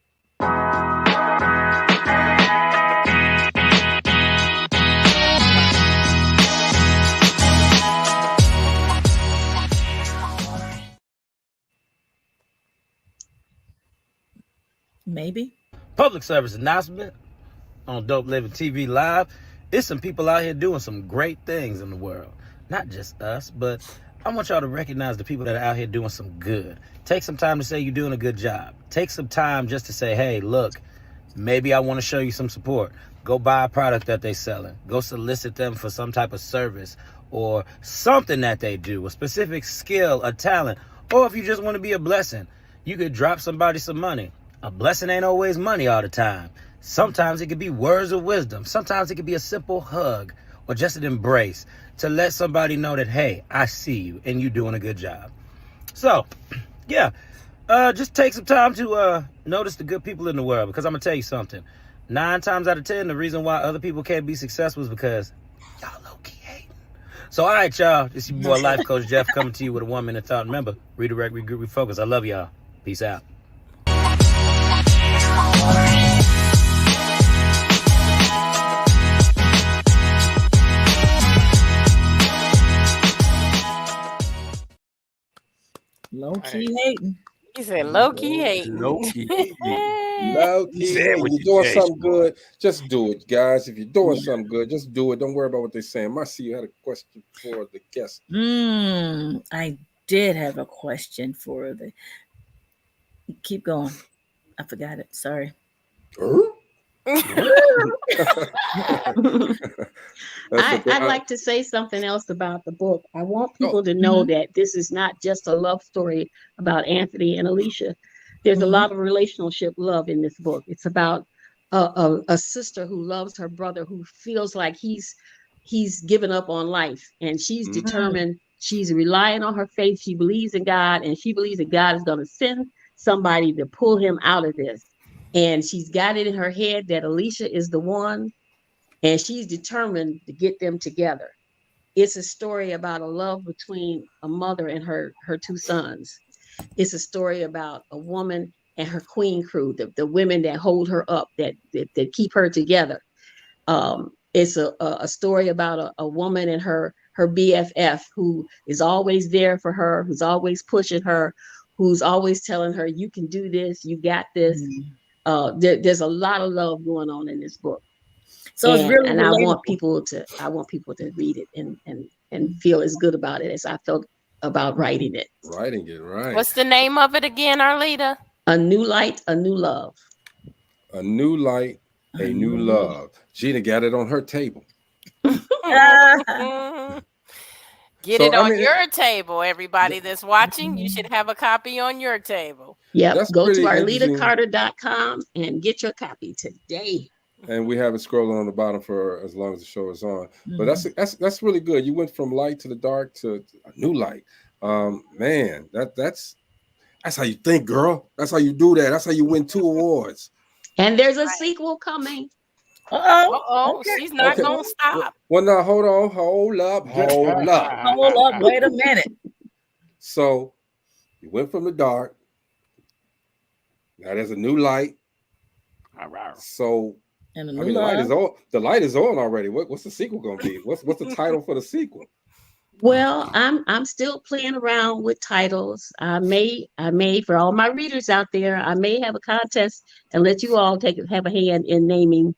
Maybe. Public service announcement on Dope Living TV Live. There's some people out here doing some great things in the world. Not just us, but I want y'all to recognize the people that are out here doing some good. Take some time to say you're doing a good job. Take some time just to say, hey, look, maybe I want to show you some support. Go buy a product that they're selling. Go solicit them for some type of service or something that they do, a specific skill, a talent. Or if you just want to be a blessing, you could drop somebody some money. A blessing ain't always money all the time. Sometimes it could be words of wisdom. Sometimes it could be a simple hug or just an embrace to let somebody know that, hey, I see you and you're doing a good job. So, yeah, just take some time to notice the good people in the world, because I'm going to tell you something. 9 times out of 10, the reason why other people can't be successful is because y'all low-key hating. So, all right, y'all, this is your boy, Life Coach Jeff, coming to you with a 1-minute thought. Remember, redirect, regroup, refocus. I love y'all. Peace out. Low key hating. He said low key hating. Low key. Low You key, said when what you're you doing say, something boy. good, just do it, guys. If you're doing something good, just do it. Don't worry about what they're saying. Marcy, you had a question for the guest. I did have a question for the. Keep going. I forgot it. Sorry. I'd like to say something else about the book. I want people to know that this is not just a love story about Anthony and Alicia. There's a lot of relationship love in this book. It's about a sister who loves her brother, who feels like he's given up on life, and she's determined. She's relying on her faith. She believes in God, and she believes that God is going to send somebody to pull him out of this. And she's got it in her head that Alicia is the one, and she's determined to get them together. It's a story about a love between a mother and her two sons. It's a story about a woman and her queen crew, the women that hold her up, that keep her together. It's a story about a woman and her BFF who is always there for her, who's always pushing her, who's always telling her, you can do this, you got this. There's a lot of love going on in this book. So it's really and relatable. I want people to read it and feel as good about it as I felt about writing it. Writing it, right. What's the name of it again, Arlita? A New Light, a New Love. A New Light, a New Love. Gina got it on her table. Get it on your table, everybody that's watching. You should have a copy on your table. Yep. Go to arlitacarter.com and get your copy today. And we have it scrolling on the bottom for as long as the show is on. But that's really good. You went from light to the dark to a new light. Man, that's how you think, girl. That's how you do that. That's how you win 2 awards. And there's a sequel coming. Okay. She's not gonna stop. Well, now hold up. Hold up, wait a minute. So you went from the dark. Now there's a new light. So and the light is on. The light is on already. What's the sequel gonna be? What's the title for the sequel? Well, I'm still playing around with titles. I may for all my readers out there, I may have a contest and let you all have a hand in naming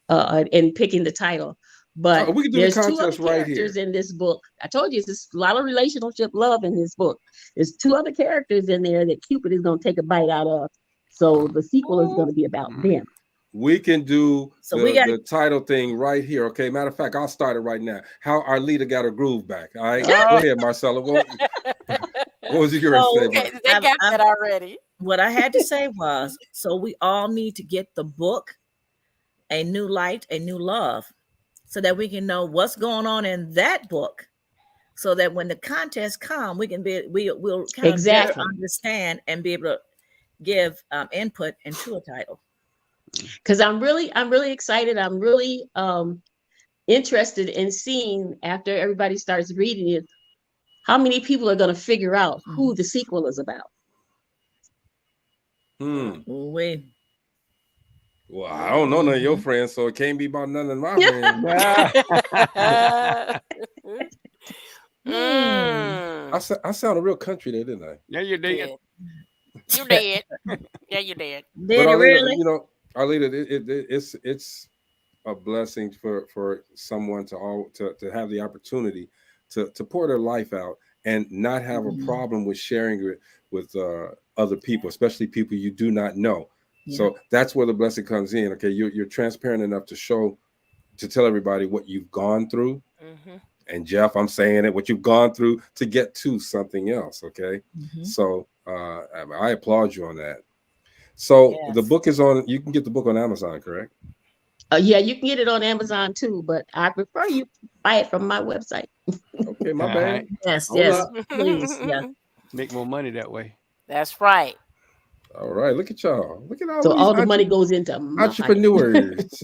and picking the title. But we can do there's the 2 other contest right characters here. in this book. I told you there's a lot of relationship love in this book. There's 2 other characters in there that Cupid is going to take a bite out of. So the sequel is going to be about them. We can do we got the title thing right here. Okay. Matter of fact, I'll start it right now. How Arlita got her groove back. All right. Go ahead, Marcella. What was you going to say? Okay, they got that already. What I had to say was, so we all need to get the book, A New Light, a New Love, so that we can know what's going on in that book, so that when the contest come, we can we'll kind of better understand and be able to give input into a title. Because I'm really excited. I'm really interested in seeing, after everybody starts reading it, how many people are going to figure out who the sequel is about. Well, I don't know none of your friends, so it can't be about none of my friends. I sounded real country there, didn't I? Yeah, you did. You did. Yeah, you did. Did you really? You know, Arlita, it's a blessing for someone to have the opportunity to pour their life out and not have a problem with sharing it with other people, especially people you do not know. Yeah. So that's where the blessing comes in. Okay, you're transparent enough to tell everybody what you've gone through. And Jeff, I'm saying it, what you've gone through to get to something else. Okay, so I applaud you on that. So the book is on. You can get the book on Amazon, correct? Yeah, you can get it on Amazon too, but I prefer you buy it from my website. Okay, my bad. Yes, please. Yeah, make more money that way. That's right. All right, look at y'all. Look at all. So all the money goes into entrepreneurs.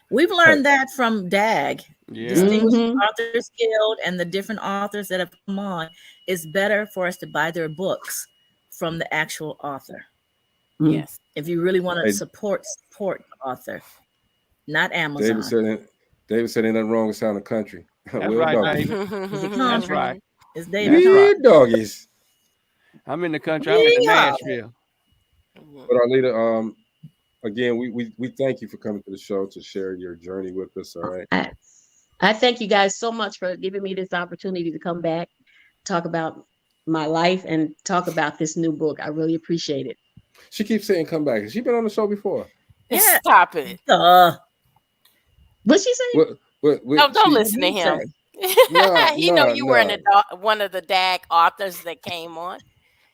We've learned that from DAG, Distinguished Authors Guild, and the different authors that have come on. It's better for us to buy their books from the actual author. Yes, if you really want to support the author, not Amazon. David said ain't nothing wrong with sounding country. That's right, David. That's right. It's David. Doggies. I'm in the country. I'm in Nashville. But Arlita, again, we thank you for coming to the show to share your journey with us. All right. I thank you guys so much for giving me this opportunity to come back, talk about my life, and talk about this new book. I really appreciate it. She keeps saying come back. Has she been on the show before? Yeah. Stop it. What's she saying? No, don't listen to him. He know you were one of the DAG authors that came on.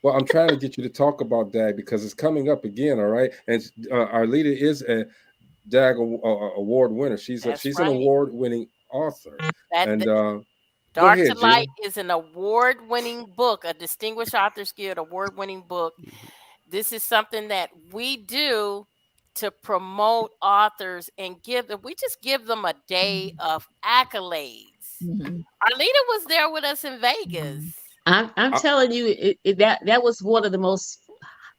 Well, I'm trying to get you to talk about DAG because it's coming up again, all right? And Arlita is a DAG award winner. She's an award-winning author. Dark to Light is an award-winning book, a Distinguished Authors Guild award-winning book. This is something that we do to promote authors and we just give them a day of accolades. Arlita was there with us in Vegas. I'm telling you, that was one of the most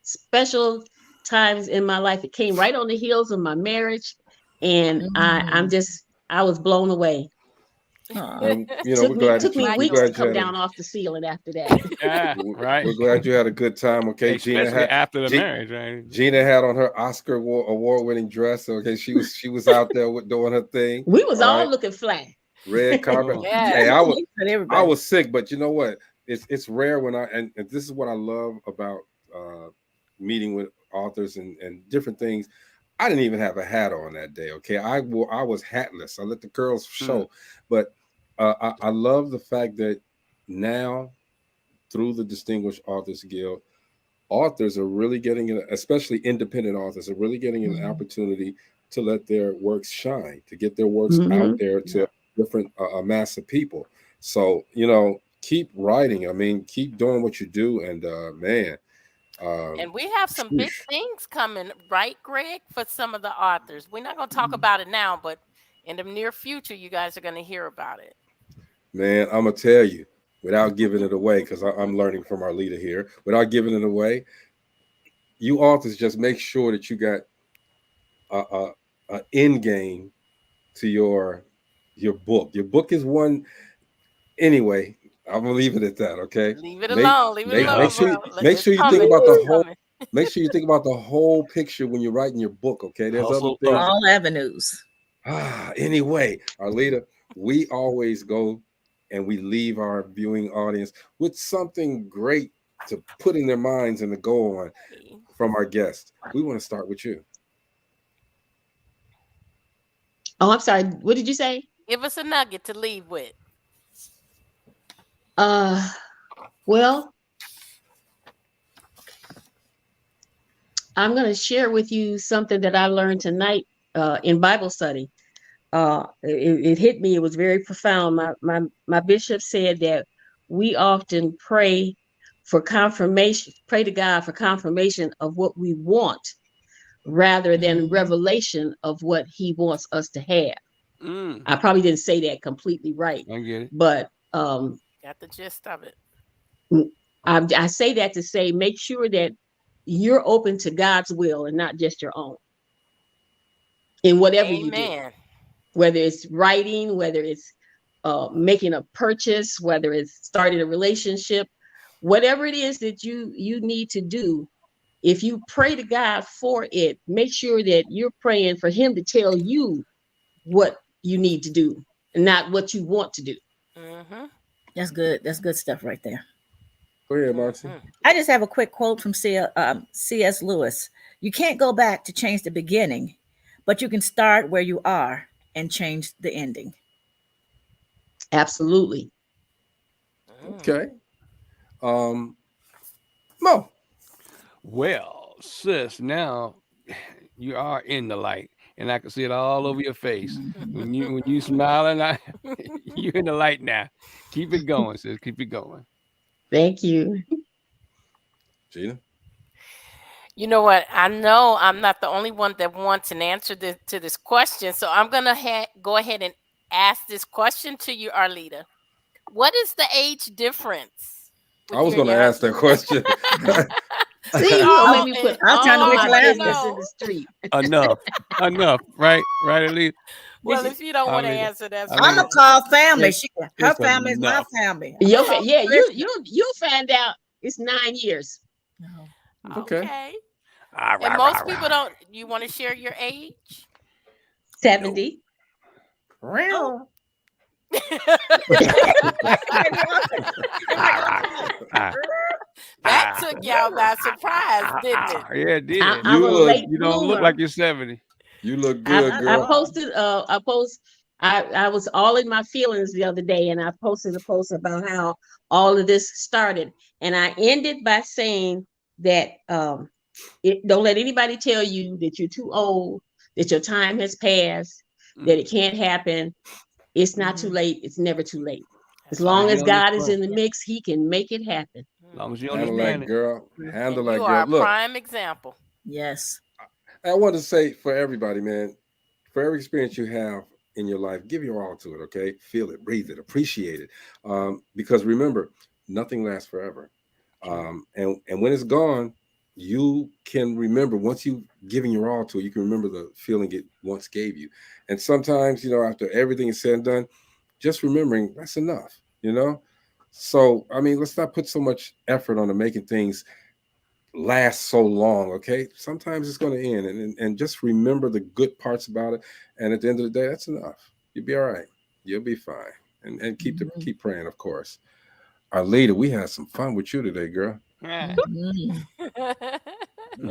special times in my life. It came right on the heels of my marriage, and I was blown away. It took me weeks to come down off the ceiling after that. Right. We're glad you had a good time. Okay, especially after the marriage, right? Gina had on her Oscar award-winning dress. Okay, she was out there doing her thing. We was all looking flat. Red carpet. Hey, I was sick, but you know what? It's rare when and this is what I love about meeting with authors and different things. I didn't even have a hat on that day. Okay, I was hatless. I let the girls show, but I love the fact that now, through the Distinguished Authors Guild, authors are really getting it, especially independent authors, are really getting an opportunity to let their works shine, to get their works out there to different mass of people. So keep writing. I mean, keep doing what you do, and and we have some big things coming, right, Greg, for some of the authors. We're not going to talk about it now, but in the near future, you guys are going to hear about it. Man, I'm going to tell you, without giving it away, because I'm learning from our leader here, without giving it away, you authors just make sure that you got an end game to your book. Your book is one. Anyway, I'm gonna leave it at that. Okay. Leave it alone. Make sure you think about the whole. Make sure you think about the whole picture when you're writing your book. Okay. There's other things. All avenues. Anyway, Arlita, we always go and we leave our viewing audience with something great to put in their minds and to go on from our guest. We want to start with you. Oh, I'm sorry. What did you say? Give us a nugget to leave with. Well, I'm going to share with you something that I learned tonight in Bible study. It hit me. It was very profound. My bishop said that we often pray for confirmation, pray to God for confirmation of what we want rather than revelation of what he wants us to have. I probably didn't say that completely right. I get it. But got the gist of it. I say that to say, make sure that you're open to God's will and not just your own. In whatever you do, whether it's writing, whether it's making a purchase, whether it's starting a relationship, whatever it is that you need to do, if you pray to God for it, make sure that you're praying for him to tell you what you need to do and not what you want to do. That's good. That's good stuff right there. Go ahead, Marcy. I just have a quick quote from C.S. Lewis. You can't go back to change the beginning, but you can start where you are and change the ending. Absolutely. Okay. Mo. Well, sis, now you are in the light, and I can see it all over your face. When you smiling, you're in the light now. Keep it going, sis. Keep it going. Thank you. Gina? You know what? I know I'm not the only one that wants an answer to this question, so I'm going to go ahead and ask this question to you, Arlita. What is the age difference? I was going to ask that question. See, you made me put. I'm trying to wait till I know. in the street. Enough, right, Arlita. Well, if you don't want to answer, that's I'm gonna call family. Her family is my family. You find out It's 9 years. Okay. And most people don't. You want to share your age? 70. Oh. That took y'all by surprise, didn't it? Yeah, it did. I'm a late You don't look bloomer. like you're 70. You look good, girl. I was all in my feelings the other day, and I posted a post about how all of this started. And I ended by saying that don't let anybody tell you that you're too old, that your time has passed, that it can't happen. It's not too late. It's never too late. As long as God is in the mix, he can make it happen. As long as you Handle understand that, it. girl. Handle that, You girl. are a Look, prime example. Yes. I want to say for everybody, man, for every experience you have in your life, give your all to it, okay? Feel it, breathe it, appreciate it. Because remember, nothing lasts forever. And when it's gone, you can remember, once you've given your all to it, you can remember the feeling it once gave you. And sometimes, after everything is said and done, just remembering that's enough, So, I mean, let's not put so much effort on making things last so long, okay? Sometimes it's going to end, and just remember the good parts about it. And at the end of the day, that's enough. You'll be all right. You'll be fine. And keep praying, of course. Arlita, we had some fun with you today, girl.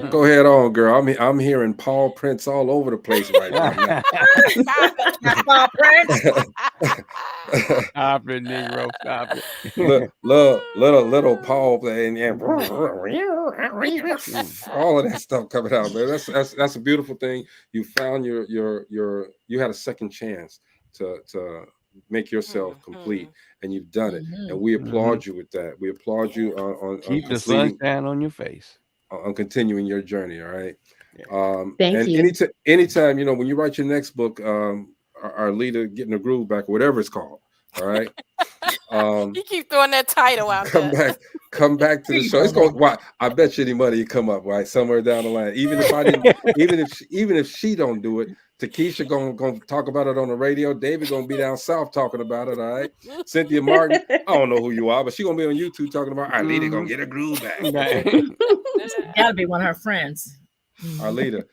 Go ahead on, girl. I'm hearing Paul Prince all over the place right now. Paul Prince. Stop it, Negro. Stop it. little Paul playing, all of that stuff coming out, man. That's a beautiful thing. You found you had a second chance to make yourself complete, and you've done it. And we applaud you with that. We applaud you on keep the sunshine on your face. On continuing your journey. All right. Thank you. Anytime, when you write your next book, our leader getting the groove back, whatever it's called. All right. You keep throwing that title out there. Come back to the show. It's going. Why? I bet you any money you come up right somewhere down the line. Even if I didn't, even if she don't do it, Takesha gonna talk about it on the radio. David gonna be down south talking about it. All right. Cynthia Martin, I don't know who you are, but she gonna be on YouTube talking about Arlita gonna get her groove back. Gotta be one of her friends. Arlita,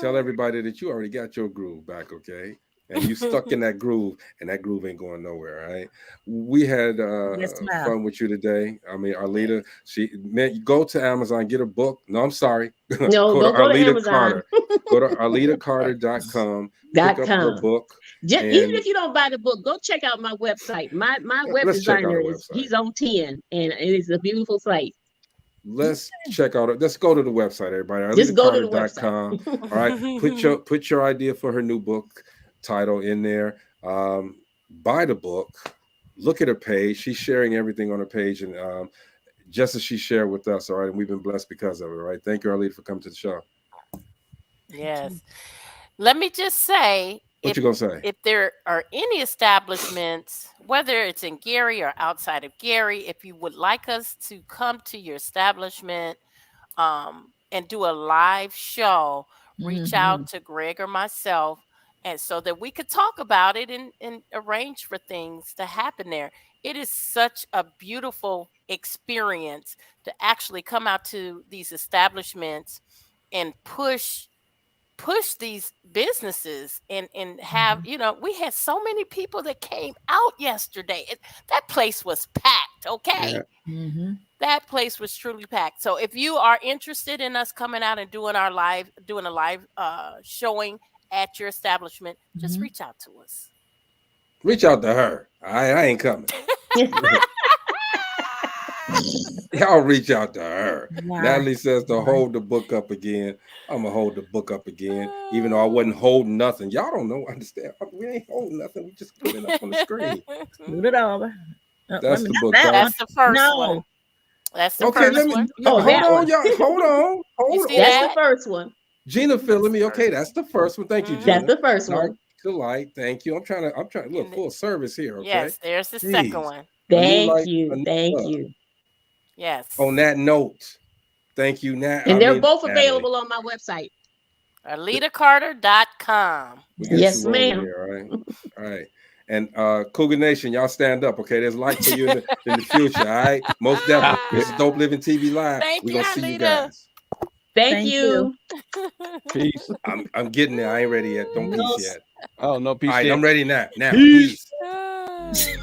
tell everybody that you already got your groove back, okay? And you stuck in that groove, and that groove ain't going nowhere, all right? We had fun with you today. I mean, Arlita, you go to Amazon, get a book. No, I'm sorry. No, go to Arlita Amazon. Carter. Go to ArlitaCarter.com. Pick up the book. Even if you don't buy the book, go check out my website. My web designer he's on 10, and it is a beautiful site. Let's check out it. Let's go to the website, everybody. Just go to the website. All right. Put your idea for her new book title in there. Buy the book. Look at her page. She's sharing everything on her page, and just as she shared with us. All right, and we've been blessed because of it. All right. Thank you, Arlita, for coming to the show. Yes. Let me just say, what you gonna say? If there are any establishments, whether it's in Gary or outside of Gary, if you would like us to come to your establishment and do a live show, reach out to Greg or myself, and so that we could talk about it and arrange for things to happen there. It is such a beautiful experience to actually come out to these establishments and push these businesses and have, we had so many people that came out yesterday. That place was packed. Okay. Mm-hmm. That place was truly packed. So if you are interested in us coming out and doing a live showing at your establishment, just reach out to us. Reach out to her. I ain't coming. Y'all reach out to her. Wow. Natalie says to hold the book up again. I'm gonna hold the book up again, even though I wasn't holding nothing. Y'all don't know, understand? We ain't holding nothing. We just put it up on the screen. Move it over. That's the book. That's the first one. That's the first one. Hold on, y'all. Hold on. That's the first one. Gina feeling me. Okay, that's the first one. Thank you, Gina. That's the first one. Delight. Thank you. I'm trying to look full service here. Okay. Yes, there's the second one. Thank you. Yes. On that note, thank you, Nat. And they're both available on my website. ArlitaCarter.com. Yes, ma'am. All right. And Cougar Nation, y'all stand up, okay? There's light for you in the future, all right? Most definitely. This is Dope Living TV Live. We're gonna see you guys. Thank you. Peace. I'm getting there. I ain't ready yet. Don't peace yet. Oh, no peace All right, yet. I'm ready now. Peace. Peace.